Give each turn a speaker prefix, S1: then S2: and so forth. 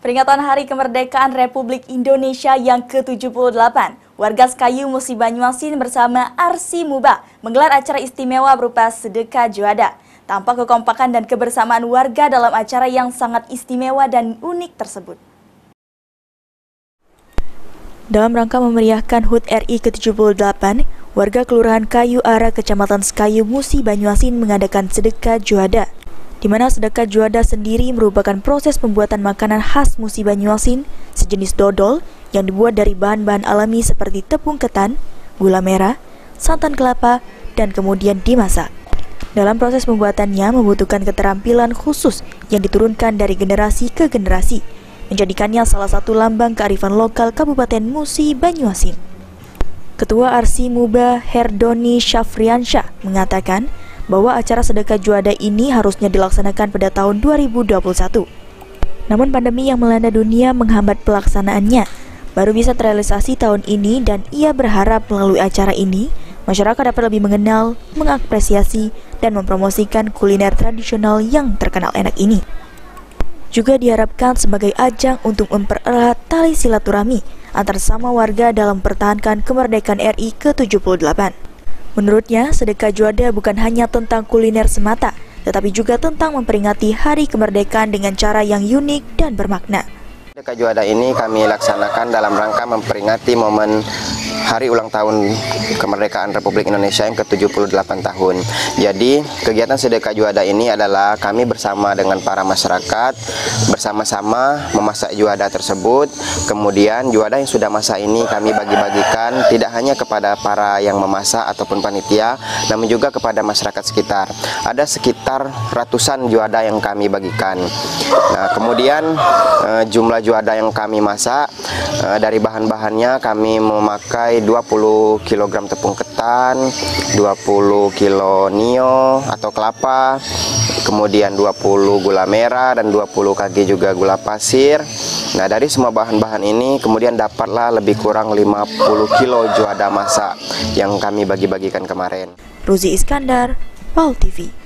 S1: Peringatan Hari Kemerdekaan Republik Indonesia yang ke-78, warga Sekayu Musi Banyuasin bersama Arsi Muba menggelar acara istimewa berupa sedekah juada. Tampak kekompakan dan kebersamaan warga dalam acara yang sangat istimewa dan unik tersebut. Dalam rangka memeriahkan HUT RI ke-78, warga Kelurahan Kayu Ara, Kecamatan Sekayu Musi Banyuasin mengadakan sedekah juada, di mana sedekah juada sendiri merupakan proses pembuatan makanan khas Musi Banyuasin, sejenis dodol yang dibuat dari bahan-bahan alami seperti tepung ketan, gula merah, santan kelapa, dan kemudian dimasak. Dalam proses pembuatannya membutuhkan keterampilan khusus yang diturunkan dari generasi ke generasi, menjadikannya salah satu lambang kearifan lokal Kabupaten Musi Banyuasin. Ketua Arsi Muba Herdoni Syafriansyah mengatakan bahwa acara sedekah juada ini harusnya dilaksanakan pada tahun 2021. Namun pandemi yang melanda dunia menghambat pelaksanaannya, baru bisa terrealisasi tahun ini, dan ia berharap melalui acara ini masyarakat dapat lebih mengenal, mengapresiasi, dan mempromosikan kuliner tradisional yang terkenal enak ini. Juga diharapkan sebagai ajang untuk mempererat tali silaturahmi antar sesama warga dalam mempertahankan kemerdekaan RI ke-78. Menurutnya, sedekah juada bukan hanya tentang kuliner semata, tetapi juga tentang memperingati Hari Kemerdekaan dengan cara yang unik dan bermakna.
S2: Sedekah juada ini kami laksanakan dalam rangka memperingati momen Hari Ulang Tahun Kemerdekaan Republik Indonesia yang ke-78 tahun. Jadi, kegiatan sedekah juada ini adalah kami bersama dengan para masyarakat bersama-sama memasak juada tersebut. Kemudian juada yang sudah masak ini kami bagi-bagikan tidak hanya kepada para yang memasak ataupun panitia, namun juga kepada masyarakat sekitar. Ada sekitar ratusan juada yang kami bagikan. Nah, kemudian jumlah juada yang kami masak, dari bahan-bahannya kami memakai 20 kg tepung ketan, 20 kg nio atau kelapa, kemudian 20 gula merah dan 20 kg juga gula pasir. Nah, dari semua bahan-bahan ini kemudian dapatlah lebih kurang 50 kg juada masak yang kami bagi-bagikan kemarin.
S1: Ruzi Iskandar, PAL TV.